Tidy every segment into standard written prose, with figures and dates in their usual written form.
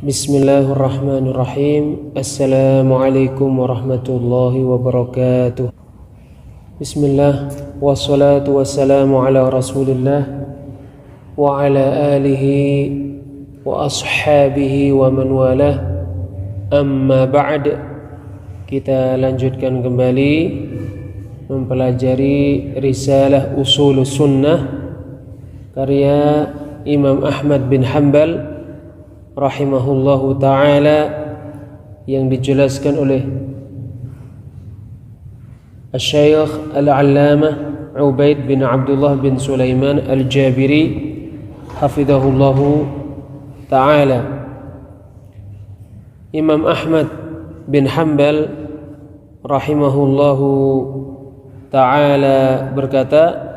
Bismillahirrahmanirrahim. Assalamualaikum warahmatullahi wabarakatuh. Bismillah, wassalatu wassalamu ala rasulillah wa ala alihi wa ashabihi wa man walah. Amma ba'd. Kita lanjutkan kembali mempelajari risalah usul sunnah karya Imam Ahmad bin Hanbal rahimahullahu ta'ala, yang dijelaskan oleh Asy-Syaikh Al-Allamah Ubaid bin Abdullah bin Sulaiman Al-Jabiri hafizahullahu ta'ala. Imam Ahmad bin Hanbal rahimahullahu ta'ala berkata,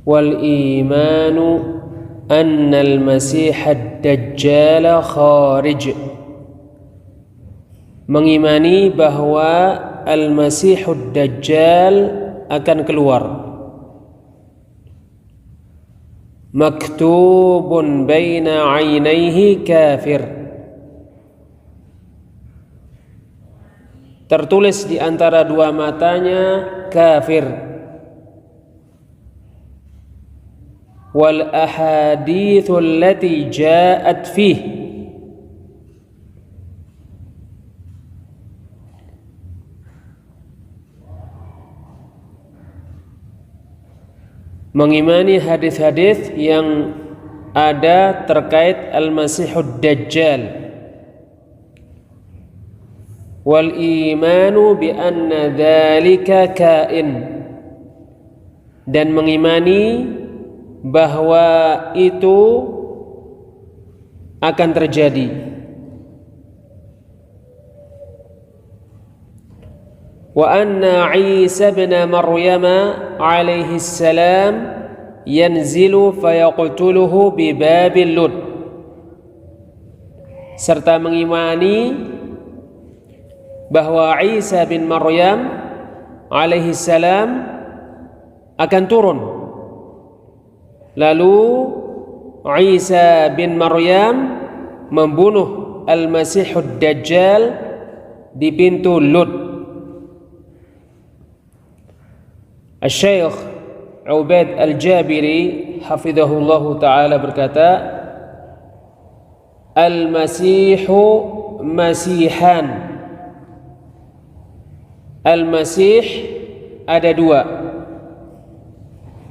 wal imanu annal masihad dajjal kharij. Mengimani bahwa al-masihud dajjal akan keluar. Maktubun baina ainaihi kafir. Tertulis di antara dua matanya kafir. Wal ahadithul lati ja'at fih. Mengimani hadis-hadis yang ada terkait al-masihud dajjal. Wal imanu bi anna dzalika kain. Dan mengimani bahwa itu akan terjadi. Wa anna Isa bin Maryam alaihi salam yanzilu fayaqtuluhu bi babil Lud. Serta mengimani bahwa Isa bin Maryam alaihi salam akan turun, lalu Isa bin Maryam membunuh Al-Masihud Dajjal di pintu Lud. Asy-Syaikh Ubaid Al-Jabiri hafizahullahu ta'ala berkata, Al-Masihu masihan. Al-Masih ada dua.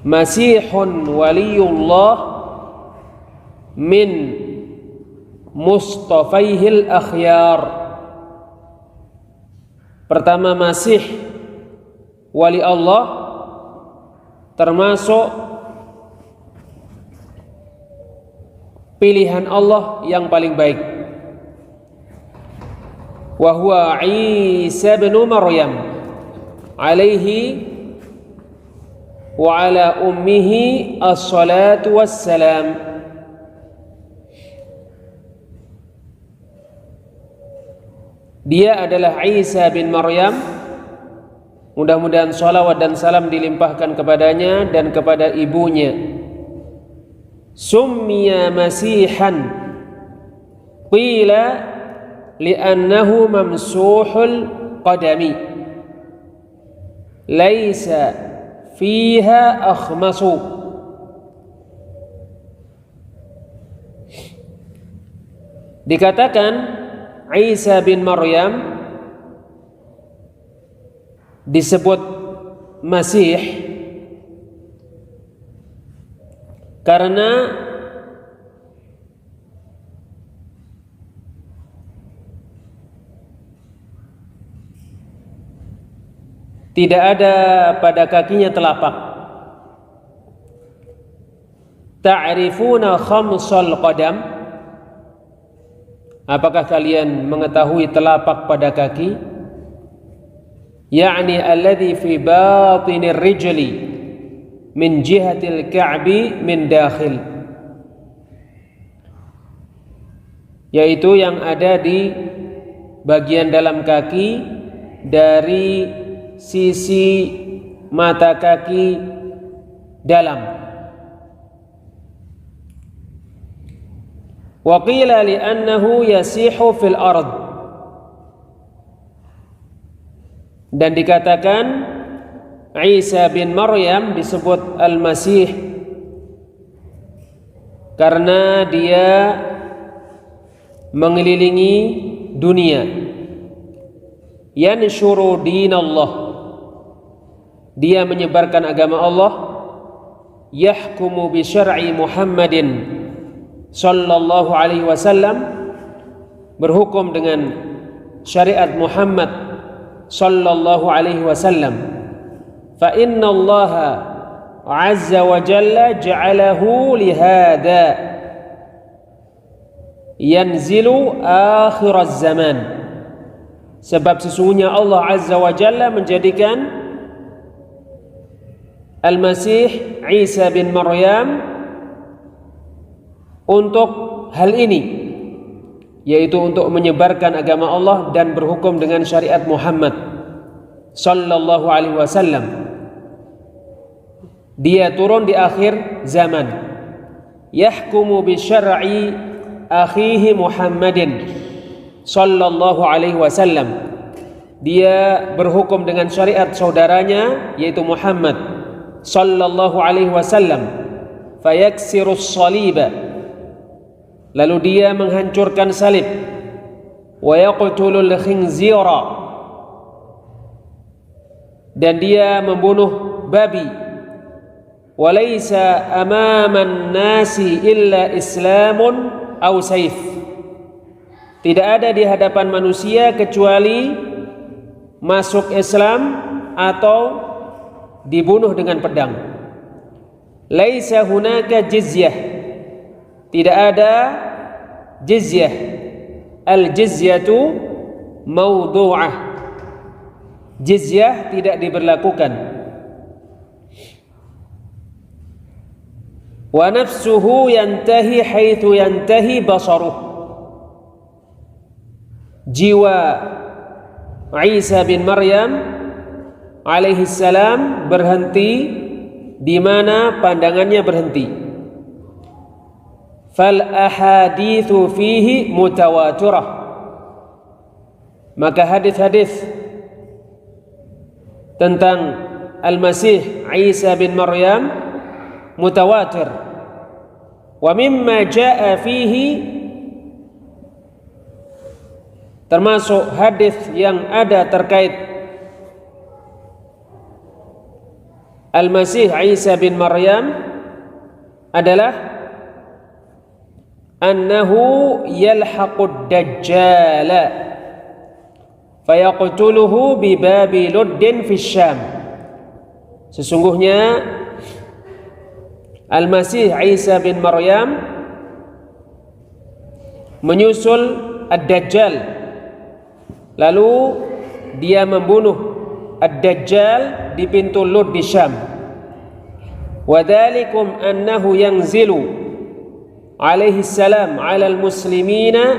Masihun waliyullah min mustafaihil akhyar. Pertama, Masih wali Allah, termasuk pilihan Allah yang paling baik. Wa huwa Isa bin Maryam alaihi wa ala ummihi as-salatu wassalam. Dia adalah Isa bin Maryam, mudah-mudahan salawat dan salam dilimpahkan kepadanya dan kepada ibunya. Summiya masihan qila li'annahu mamsuhul qadami laisa fiha akhmasu. Dikatakan Isa bin Maryam disebut Masih karena tidak ada pada kakinya telapak. Ta'rifuna khamsal qadam? Apakah kalian mengetahui telapak pada kaki? Ya'ni alladhi fi batinir rijli min jihatil ka'bi min dakhil. Yaitu yang ada di bagian dalam kaki dari sisi mata kaki dalam. Wa qila li'annahu yasihu fil ard, dan dikatakan Isa bin Maryam disebut Al-Masih karena dia mengelilingi dunia, yanshuru dinallah, dia menyebarkan agama Allah, yahkumu bi syar'i Muhammadin sallallahu alaihi wasallam, berhukum dengan syariat Muhammad sallallahu alaihi wasallam. Fa inna Allah azza wa jalla ja'alahu lihada yanzilu akhir zaman, sebab sesungguhnya Allah azza wa jalla menjadikan Al-Masih Isa bin Maryam untuk hal ini, yaitu untuk menyebarkan agama Allah dan berhukum dengan syariat Muhammad sallallahu alaihi wasallam. Dia turun di akhir zaman, yahkumu bi syar'i akhihi Muhammadin sallallahu alaihi wasallam, dia berhukum dengan syariat saudaranya yaitu Muhammad sallallahu alaihi wasallam. Fayaksirus saliba, lalu dia menghancurkan salib. Wa yaqtulul khinzira, dan dia membunuh babi. Wa laysa amaman nasi illa islamun aw saif, tidak ada di hadapan manusia kecuali masuk Islam atau dibunuh dengan pedang. Laisa hunaka jizyah, tidak ada jizyah. Al-jizyatu mawdu'ah, jizyah tidak diberlakukan. Wa nafsuhu yantahi haitsu yantahi basaruh, jiwa Isa bin Maryam alaihi salam berhenti di mana pandangannya berhenti. Fal ahaditsu fihi mutawatirah, maka hadis-hadis tentang Al-Masih Isa bin Maryam mutawatir. Wa mimma jaa fihi, termasuk hadis yang ada terkait Al-Masih Isa bin Maryam adalah annahu yalhaqud dajjal fayaqtuluhu bi babi luddin fi Syam, sesungguhnya Al-Masih Isa bin Maryam menyusul Ad-Dajjal, lalu dia membunuh Ad-Dajjal di pintu Lud di Syam. Wa dzalikum annahu yanzilu alaihi salam 'alal muslimina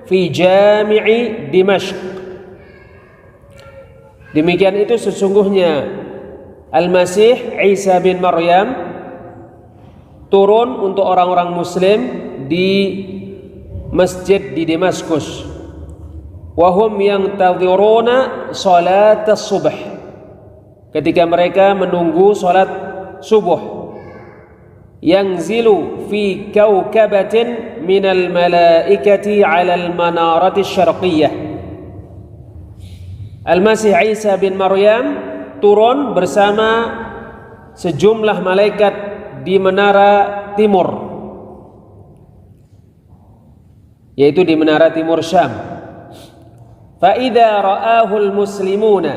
fi jami'i Dimashq. Demikian itu sesungguhnya Al-Masih Isa bin Maryam turun untuk orang-orang muslim di masjid di Damaskus. Wahum yantadhiruna salat as-subh, ketika mereka menunggu salat subuh. Yanzilu fi kawkabatin minal malaikati 'alal manarati syarqiyyah, Al-Masih Isa bin Maryam turun bersama sejumlah malaikat di menara timur, yaitu di menara timur Syam. Fa idza ra'ahu al-muslimuna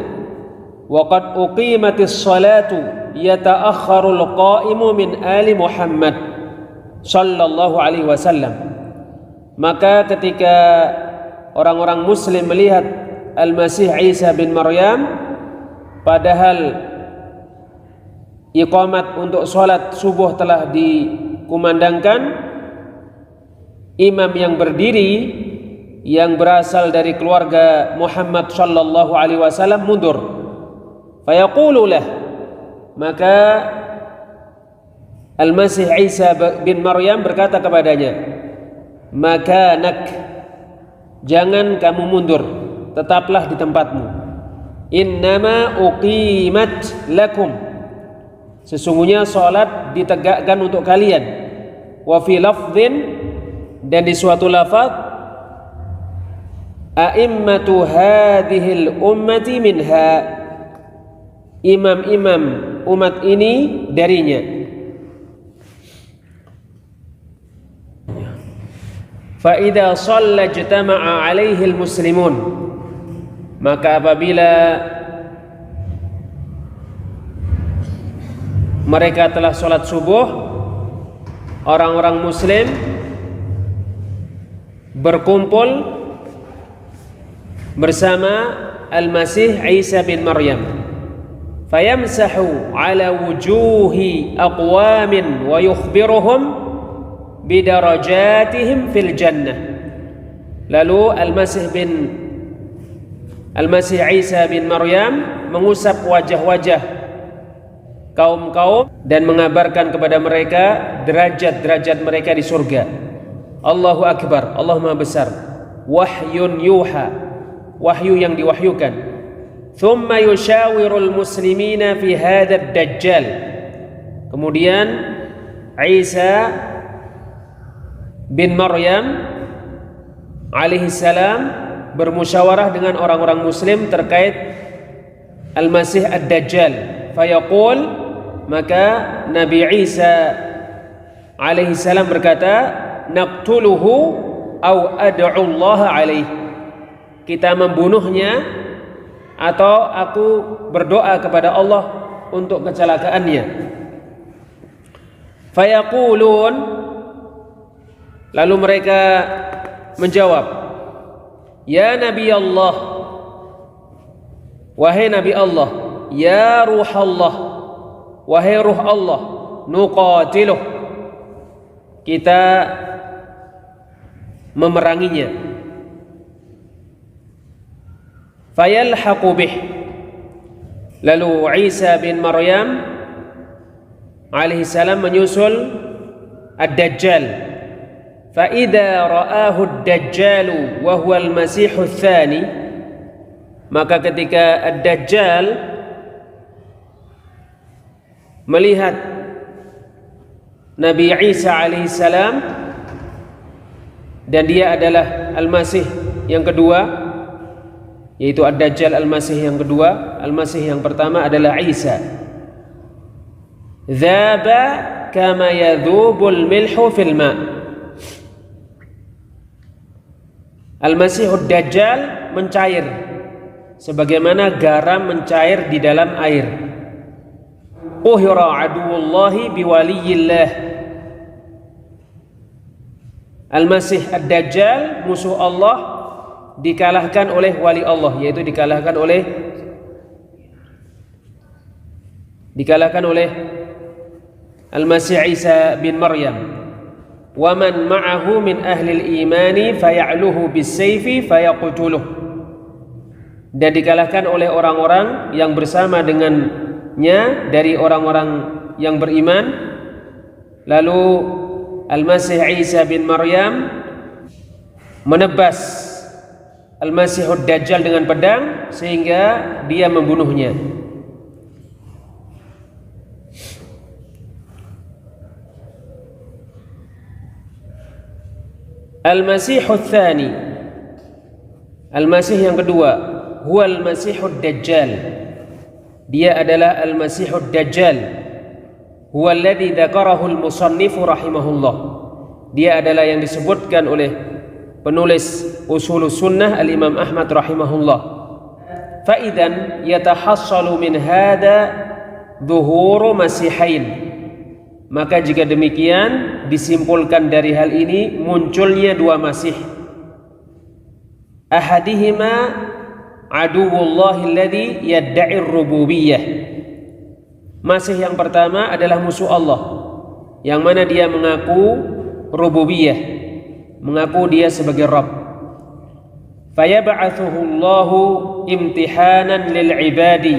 wa qad uqimatis salatu yata'akhkharu al-qa'imu min ali Muhammad sallallahu alaihi wasallam, maka ketika orang-orang muslim melihat Al-Masih Isa bin Maryam, padahal iqamat untuk sholat subuh telah dikumandangkan, imam yang berdiri yang berasal dari keluarga Muhammad sallallahu alaihi wasallam mundur. Fayaqulu lah, maka Al-Masih Isa bin Maryam berkata kepadanya, makanak, jangan kamu mundur, tetaplah di tempatmu. Innama uqimat lakum, sesungguhnya salat ditegakkan untuk kalian. Wa fi lafdhin, dan di suatu lafaz, a'immatu hadhil ummati minha, imam-imam umat ini darinya. Fa idza shalla ijtama'a 'alaihi al-muslimun, maka apabila mereka telah sholat subuh, orang-orang muslim berkumpul bersama Al-Masih Isa bin Maryam. Fayamsahu ala wujuhi aqwamin wa yukhbiruhum bidarajatihim fil jannah. Lalu Al-Masih Isa bin Maryam mengusap wajah-wajah kaum-kaum dan mengabarkan kepada mereka derajat-derajat mereka di surga. Allahu Akbar, Allah Maha Besar. Wahyun yuha, wahyu yang diwahyukan. Thumma yushawirul muslimina fi hadzal dajjal. Kemudian Isa bin Maryam alaihi salam bermusyawarah dengan orang-orang muslim terkait Al-Masih Ad-Dajjal. Fayaqul, maka Nabi Isa alaihi salam berkata, naqtuluhu au ad'u Allah alaih, kita membunuhnya atau aku berdoa kepada Allah untuk kecelakaannya. Fayaqulun, lalu mereka menjawab, ya Nabi Allah, wahai Nabi Allah, ya Ruh Allah, wahai Ruh Allah, nuqatiluh, kita memeranginya. Fayalhaqu bih, lalu Isa bin Maryam alaihi salam menyusul Ad-Dajjal. Fa'idha ra'ahu ad-dajjalu wa huwa al-masihu tsani, maka ketika Ad-Dajjal melihat Nabi Isa alaihi salam dan dia adalah Al-Masih yang kedua, yaitu Ad-Dajjal Al-Masih yang kedua, Al-Masih yang pertama adalah Isa. Dzaba kama yadzubul milhu fil ma', Al-Masihud Dajjal mencair sebagaimana garam mencair di dalam air. Uhira aduwullahi biwaliyillah, Al-Masih Ad-Dajjal, musuh Allah, dikalahkan oleh wali Allah, yaitu dikalahkan oleh Al-Masih Isa bin Maryam. Wa man ma'ahu min ahli al-imani faya'luhu bis-sayfi fayaqtuluh, dan dikalahkan oleh orang-orang yang bersama dengannya dari orang-orang yang beriman. Lalu Al-Masih Isa bin Maryam menebas Al-Masihud Dajjal dengan pedang sehingga dia membunuhnya. Al-Masihud Tsani, Al-Masih yang kedua, huwa Al-Masihud Dajjal, dia adalah Al-Masihud Dajjal. Huwa alladhi dzakarahu al-musannifu rahimahullah, dia adalah yang disebutkan oleh penulis Ushulus Sunnah Al-Imam Ahmad rahimahullah. Fa idzan yatahassalu min hadza dhuhuru masihain, maka jika demikian disimpulkan dari hal ini munculnya dua masih. Ahadihima aduwullahi alladhi yadda'i ar-rububiyyah, masih yang pertama adalah musuh Allah yang mana dia mengaku rububiyah, mengaku dia sebagai Rabb. Fayab'athuhu Allahu imtihanan lil ibadi,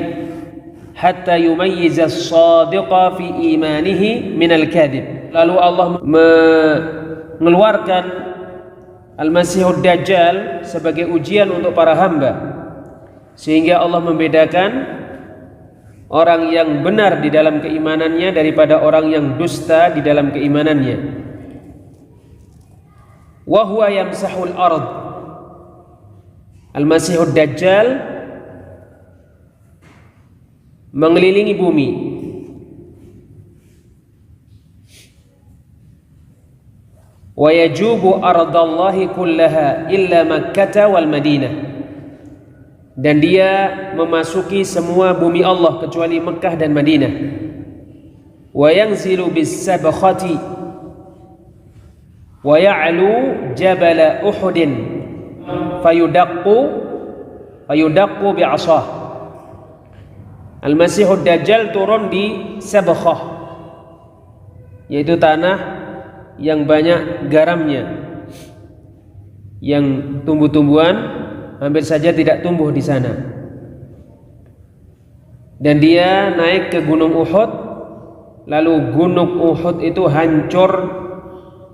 hatta yumayyiza as-sadiqa fi imanihi minal kadhib. Lalu Allah mengeluarkan Al-Masihud Dajjal sebagai ujian untuk para hamba, sehingga Allah membedakan orang yang benar di dalam keimanannya daripada orang yang dusta di dalam keimanannya. Wa huwa yamsahul ard. Al-Masihud Dajjal mengelilingi bumi. Wa yajubu ardallahi kullaha illa Makkah wal Madinah. Dan dia memasuki semua bumi Allah kecuali Mekah dan Madinah. Wa yanzilu bis sabkhati wa ya'lu jabal Uhud fayudaqqu bi'asah. Al-Masihud Dajjal turun di Sabkhah, yaitu tanah yang banyak garamnya, yang tumbuh-tumbuhan hampir saja tidak tumbuh di sana. Dan dia naik ke Gunung Uhud, lalu Gunung Uhud itu hancur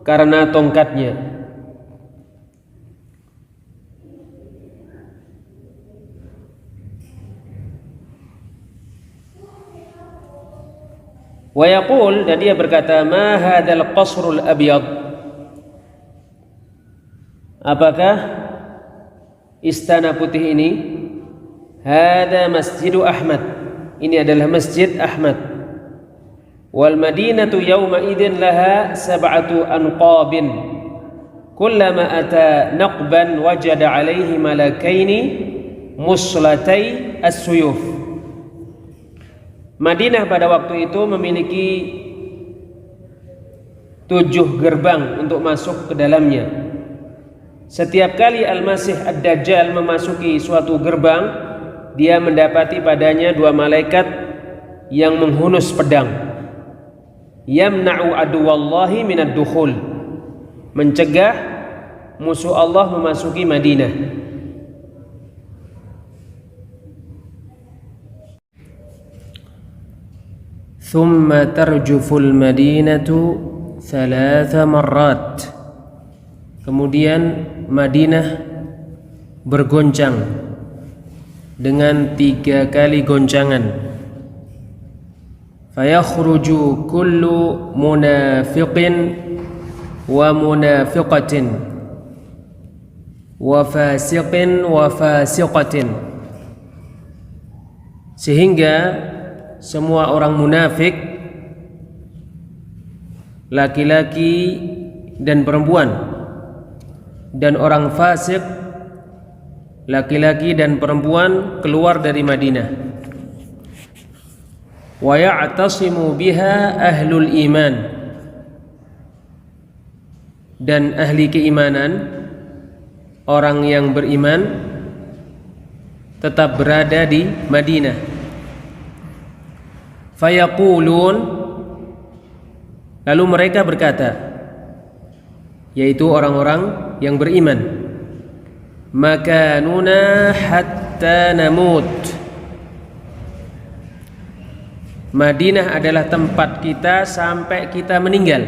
karena tongkatnya. Wa yaqul, dan dia berkata, ma hadzal qasrul abyad. Apakah istana putih ini? Hadza Masjidu Ahmad. Ini adalah Masjid Ahmad. Wal madinatu yawma idzin laha sab'atu anqabin. Kullama ata naqban wajada alaihi malakaini muslatai as-suyuf. Madinah pada waktu itu memiliki 7 gerbang untuk masuk ke dalamnya. Setiap kali Al-Masih Ad-Dajjal memasuki suatu gerbang, dia mendapati padanya 2 malaikat yang menghunus pedang. Yamna'u aduwallahi minad dukhul, mencegah musuh Allah memasuki Madinah. ثم ترجف المدينة 3 مرات. Kemudian Madinah bergoncang dengan 3 kali goncangan. Fayakhruju kullu munafiqin wa munafiqatin wa fasiqin wa fasiqatin. Sehingga semua orang munafik, laki-laki dan perempuan, dan orang fasik, laki-laki dan perempuan, keluar dari Madinah. Wa ya'tasimu biha ahlul iman, dan ahli keimanan, orang yang beriman, tetap berada di Madinah. Fayaqulun, lalu mereka berkata, yaitu orang-orang yang beriman, makanuna hatta namut. Madinah adalah tempat kita sampai kita meninggal.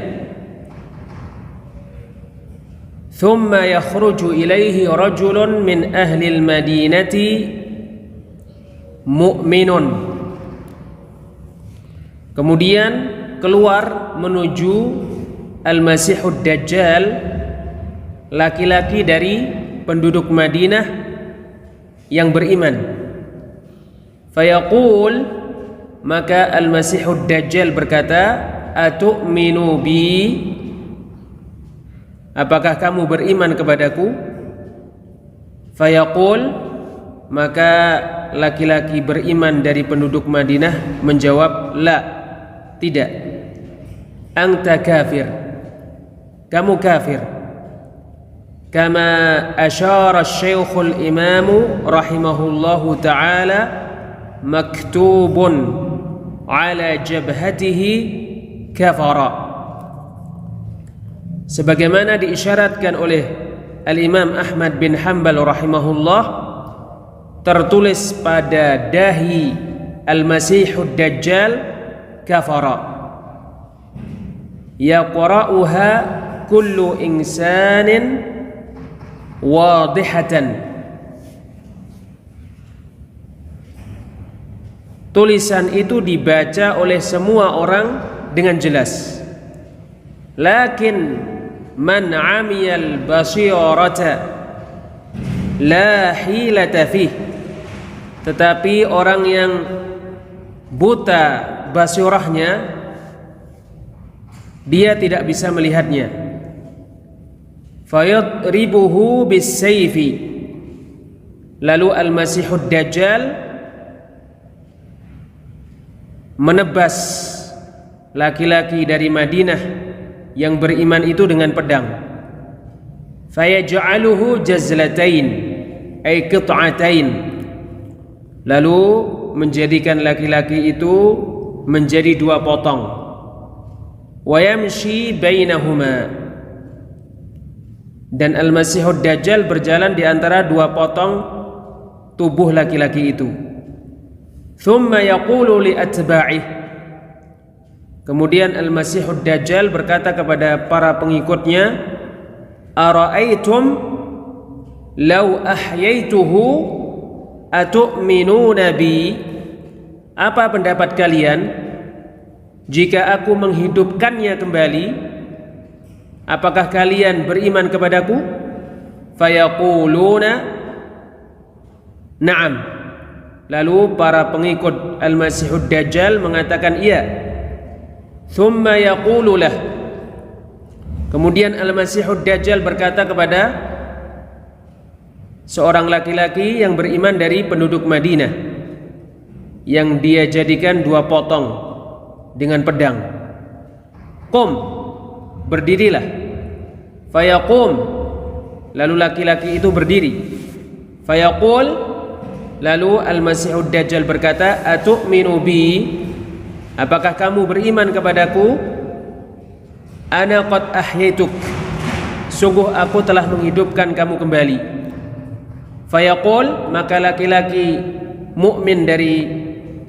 Thumma yakhruju ilaihi rajulun min ahli al-madinati mu'minun. Kemudian keluar menuju Al-Masihud Dajjal laki-laki dari penduduk Madinah yang beriman. Fayaqul, maka Al-Masihud Dajjal berkata, atu'minu bi, apakah kamu beriman kepadaku? Fayaqul, maka laki-laki beriman dari penduduk Madinah menjawab, la, tidak. Anta kafir, kamu kafir. Kama asyara Syekhul Imam rahimahullahu ta'ala, maktubun ala jabhatihi kafara. Sebagaimana diisyaratkan oleh Al-Imam Ahmad bin Hanbal rahimahullah, tertulis pada dahi al-Masihud Dajjal kafara yaqra'uha kullu insanin wadihatan. Tulisan itu dibaca oleh semua orang dengan jelas. Lakin man 'amiyal basirata la hilata fih. Tetapi orang yang buta basirahnya, dia tidak bisa melihatnya. Fayadribuhu bis-sayfi. Lalu al-Masihud Dajjal menebas laki-laki dari Madinah yang beriman itu dengan pedang. Fayaj'aluhu jazlatain ay qit'atain. Lalu menjadikan laki-laki itu menjadi 2 potong. Wa yamshi bainahuma. Dan al-Masihud Dajjal berjalan di antara 2 potong tubuh laki-laki itu. Thumma yaqulu li atba'ih. Kemudian al-Masihud Dajjal berkata kepada para pengikutnya, ara'aitum law ahyaituhu atu'minuna bi. Apa pendapat kalian jika aku menghidupkannya kembali? Apakah kalian beriman kepadaku? Fayaquluna na'am. Lalu para pengikut al-Masihud Dajjal mengatakan iya. Thumma yaqulu lah. Kemudian al-Masihud Dajjal berkata kepada seorang laki-laki yang beriman dari penduduk Madinah, yang dia jadikan 2 potong dengan pedang. Qum, berdirilah. Fayaqum, lalu laki-laki itu berdiri. Fayaqul, lalu al-Masihud Dajjal berkata, atu'minu bi, apakah kamu beriman kepadaku? Ana qad ahyaituk, sungguh aku telah menghidupkan kamu kembali. Fayaqul, maka laki-laki mukmin dari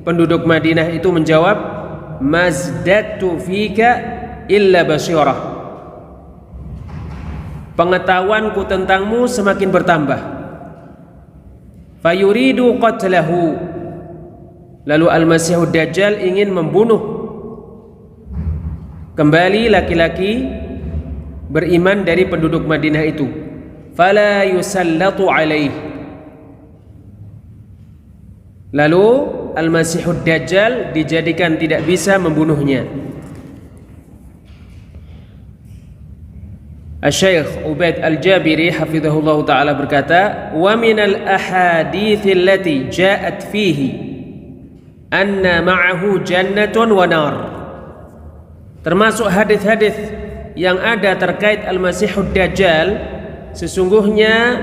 penduduk Madinah itu menjawab, mazdatu fika illa basirah. Pengetahuanku tentangmu semakin bertambah. Fayuridu qatlahu. Lalu al-Masihud Dajjal ingin membunuh kembali laki-laki beriman dari penduduk Madinah itu. Fala yusallatu alaih. Lalu al-Masihud Dajjal dijadikan tidak bisa membunuhnya. Asy-Syaikh Ubaid Al-Jabiri hafizahullah taala berkata, "Wa minal ahadits allati ja'at fihi anna ma'ahu jannatun wa nar." Termasuk hadis-hadis yang ada terkait al-Masihud Dajjal, sesungguhnya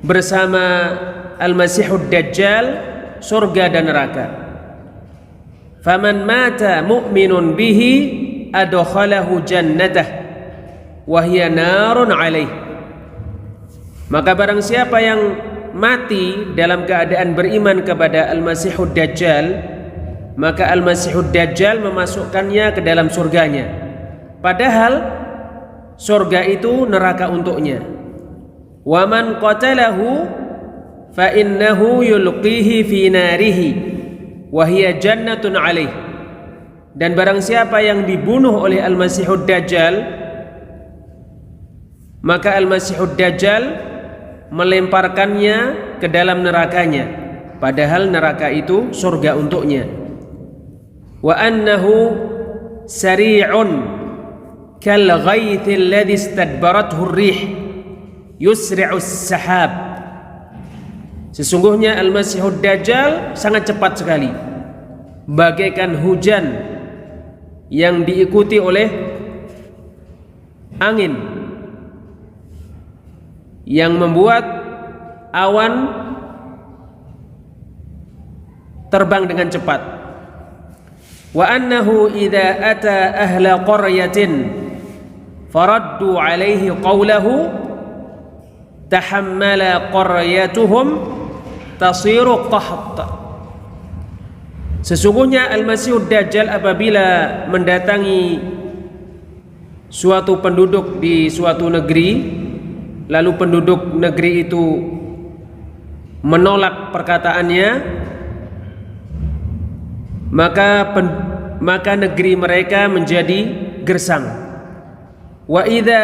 bersama al-Masihud Dajjal surga dan neraka. Faman mata mu'minun bihi adkhalahu jannatah wa hiya narun alaih. Maka barang siapa yang mati dalam keadaan beriman kepada al-Masihud Dajjal, maka al-Masihud Dajjal memasukkannya ke dalam surganya, padahal surga itu neraka untuknya. Wa man qatalahu fa innahu yulqihi fi narihi wa hiya jannatun alaih. Dan barang siapa yang dibunuh oleh al-Masihud Dajjal, maka al-Masihud Dajjal melemparkannya ke dalam nerakanya, padahal neraka itu surga untuknya. Wa annahu sari'un kal ghaithil ladzi istadbarathu ar-rih yusri'u as-sahab. Sesungguhnya al-Masihud Dajjal sangat cepat sekali, bagaikan hujan yang diikuti oleh angin yang membuat awan terbang dengan cepat. Wa annahu idza ata ahla qaryatin faraddu alaihi qawlahu tahammala qaryatuhum tasiru qahta. Sesungguhnya Al-Masihud Dajjal apabila mendatangi suatu penduduk di suatu negeri, lalu penduduk negeri itu menolak perkataannya, maka negeri mereka menjadi gersang. Wa idza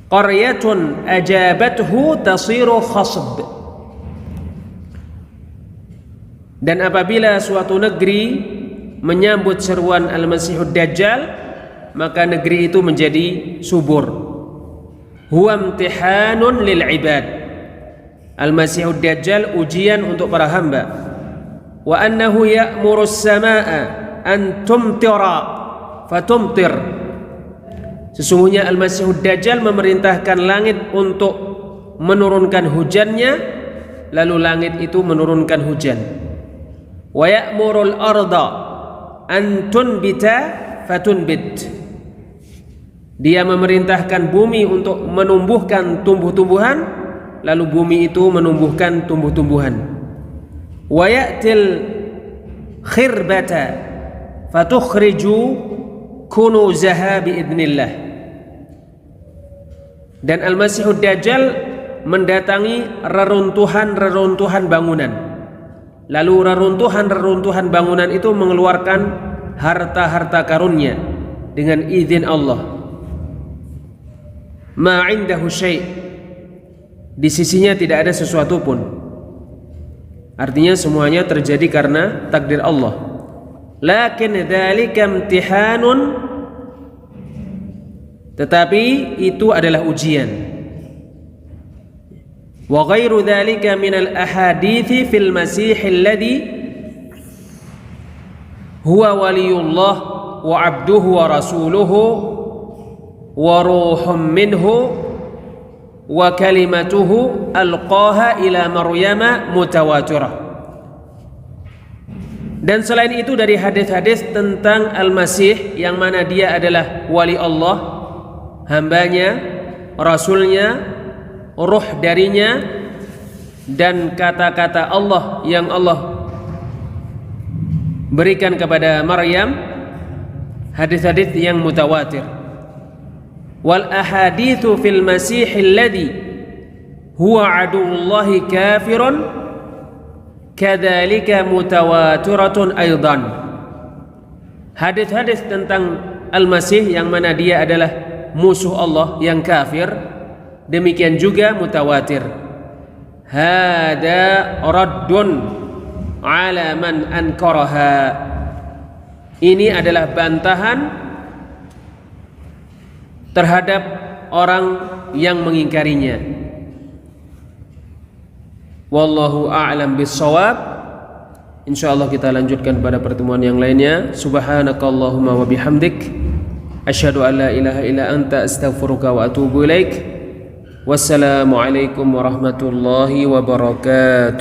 qaryatun ajabathu tasiru khasb. Dan apabila suatu negeri menyambut seruan Al-Masihud Dajjal, maka negeri itu menjadi subur. Huwa imtihanun lil ibad. Al-Masihud Dajjal ujian untuk para hamba. Wa annahu ya'muru as-samaa'a an tumtira fatumtir. Sesungguhnya Al-Masihud Dajjal memerintahkan langit untuk menurunkan hujannya, lalu langit itu menurunkan hujan. Wa ya'murul arda an tunbita fatunbit. Dia memerintahkan bumi untuk menumbuhkan tumbuh-tumbuhan, lalu bumi itu menumbuhkan tumbuh-tumbuhan. Wa ya'til khirbata fatukhriju kunuzaha biidnillah. Dan Al-Masihud Dajjal mendatangi reruntuhan-reruntuhan bangunan. Lalu reruntuhan-reruntuhan bangunan itu mengeluarkan harta-harta karunnya dengan izin Allah. Ma 'indahu syai', di sisinya tidak ada sesuatu pun. Artinya semuanya terjadi karena takdir Allah. Lakin dzalika imtihanun, tetapi itu adalah ujian. Wa ghairu dzalika minal ahadithi fil masih alladhi huwa waliyullah wa abduhu wa rasuluhu wa ruhum minhu wa kalimatuhu alqaha ila maryama mutawatirah. Dan selain itu dari hadis-hadis tentang Al-Masih yang mana dia adalah wali Allah, hambanya, rasulnya, ruh darinya, dan kata-kata Allah yang Allah berikan kepada Maryam, hadis-hadis yang mutawatir. Wal ahaditsu fil masih alladhi huwa aduwullahi kafirun kadzalika mutawatiratun aidan. Hadis-hadis tentang Al-Masih yang mana dia adalah musuh Allah yang kafir, demikian juga mutawatir. Hada raddun ala man ankaraha. Ini adalah bantahan terhadap orang yang mengingkarinya. Wallahu a'lam bissawab. Insyaallah kita lanjutkan pada pertemuan yang lainnya. Subhanakallahumma wa bihamdik, asyhadu an la ilaha illa anta astaghfiruka wa atubu ilaik. Wassalamualaikum warahmatullahi wabarakatuh.